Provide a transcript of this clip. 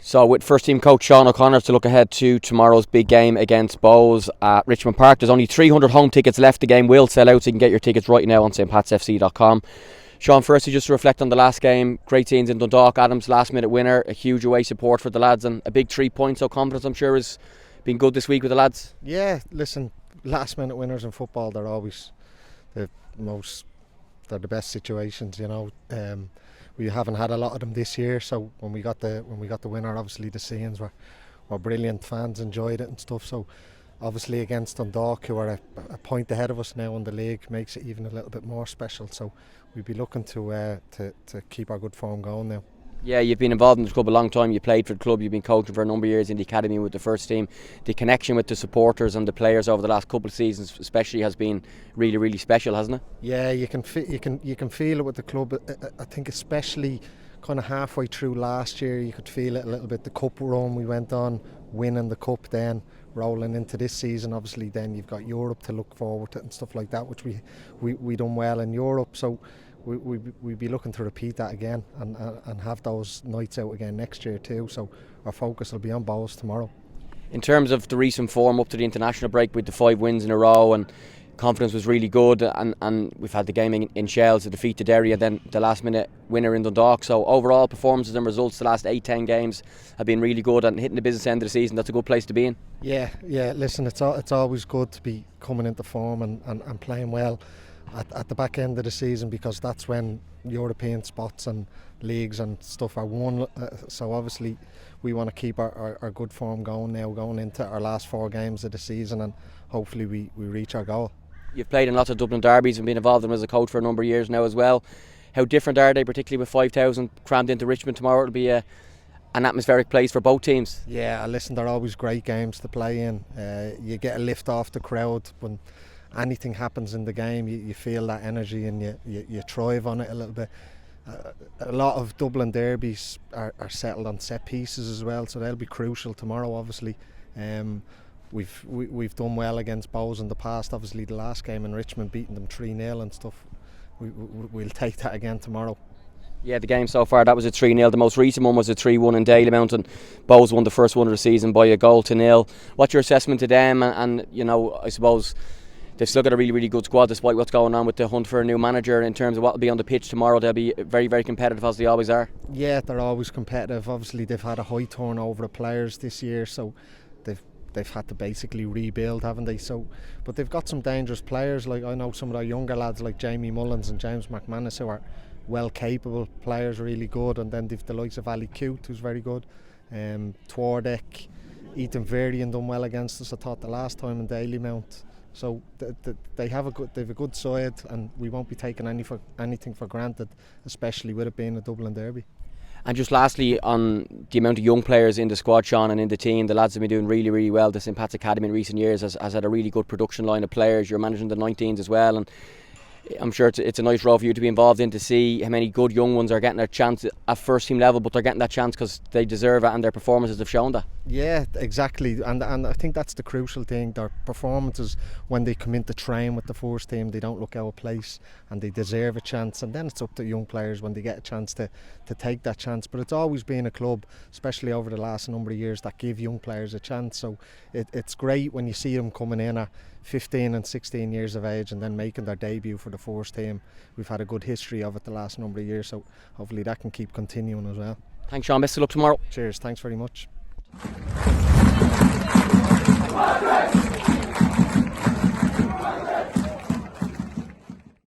So with first team coach Sean O'Connor to look ahead to tomorrow's big game against Bohs at Richmond Park. There's only 300 home tickets left. The game will sell out, so you can get your tickets right now on stpatsfc.com. Sean, firstly, just to reflect on the last game, great scenes in Dundalk. Adam's last minute winner, a huge away support for the lads, and a big 3 points. So confidence, I'm sure, has been good this week with the lads. Yeah, listen, last minute winners in football, they're always they're the best situations, you know. We haven't had a lot of them this year, so when we got the winner, obviously the scenes were brilliant. Fans enjoyed it and stuff. So obviously against Dundalk, who are a point ahead of us now in the league, makes it even a little bit more special. So we'd be looking to keep our good form going now. Yeah, you've been involved in the club a long time. You played for the club, you've been coaching for a number of years in the academy with the first team. The connection with the supporters and the players over the last couple of seasons especially has been really, really special, hasn't it? Yeah, you can feel it with the club. I think especially kind of halfway through last year, you could feel it a little bit. The cup run we went on, winning the cup, then rolling into this season. Obviously then you've got Europe to look forward to and stuff like that, which we done well in Europe. So we'd be looking to repeat that again and have those nights out again next year too. So our focus will be on Bohs tomorrow. In terms of the recent form up to the international break with the 5 wins in a row, and confidence was really good, and we've had the game in Shells to defeat the Derry and then the last minute winner in Dundalk. So overall performances and results the last 8-10 games have been really good, and hitting the business end of the season, that's a good place to be in. Yeah, listen, it's always good to be coming into form and playing well at the back end of the season, because that's when European spots and leagues and stuff are won. So obviously we want to keep our good form going now, going into our last 4 games of the season, and hopefully we reach our goal. You've played in lots of Dublin derbies and been involved in them as a coach for a number of years now as well. How different are they, particularly with 5,000 crammed into Richmond tomorrow? It'll be an atmospheric place for both teams. Yeah, listen, they're always great games to play in. You get a lift off the crowd when anything happens in the game. You feel that energy and you thrive on it a little bit. A lot of Dublin derbies are settled on set pieces as well, so they'll be crucial tomorrow. Obviously, we've done well against Bohs in the past. Obviously, the last game in Richmond, beating them 3-0 and stuff. We'll take that again tomorrow. Yeah, the game so far, that was a 3-0. The most recent one was a 3-1 in 𝙏𝙄𝘾𝙆𝙀𝙏, and Bohs won the first one of the season by a goal to nil. What's your assessment of them? And you know, I suppose they've still got a really, really good squad despite what's going on with the hunt for a new manager. In terms of what will be on the pitch tomorrow, they'll be very, very competitive, as they always are. Yeah, they're always competitive. Obviously they've had a high turnover of players this year, so they've had to basically rebuild, haven't they? So, but they've got some dangerous players. Like, I know some of their younger lads like Jamie Mullins and James McManus, who are well capable players, really good. And then they've the likes of Ali Coote, who's very good. Twardek, Ethan Varian done well against us, I thought, the last time in 𝙏𝙾𝘾𝙆𝙀. So they've a good side, and we won't be taking anything for granted, especially with it being a Dublin derby. And just lastly, on the amount of young players in the squad, Sean, and in the team, the lads have been doing really, really well. The St Pat's Academy in recent years has had a really good production line of players. You're managing the 19s as well, and I'm sure it's a nice role for you to be involved in, to see how many good young ones are getting a chance at first team level, but they're getting that chance because they deserve it and their performances have shown that. Yeah, exactly, and I think that's the crucial thing. Their performances, when they come in to train with the first team, they don't look out of place and they deserve a chance. And then it's up to young players when they get a chance to take that chance. But it's always been a club, especially over the last number of years, that give young players a chance. So it's great when you see them coming in at 15 and 16 years of age and then making their debut for the first team. We've had a good history of it the last number of years, so hopefully that can keep continuing as well. Thanks, Sean. Best of luck tomorrow. Cheers, thanks very much.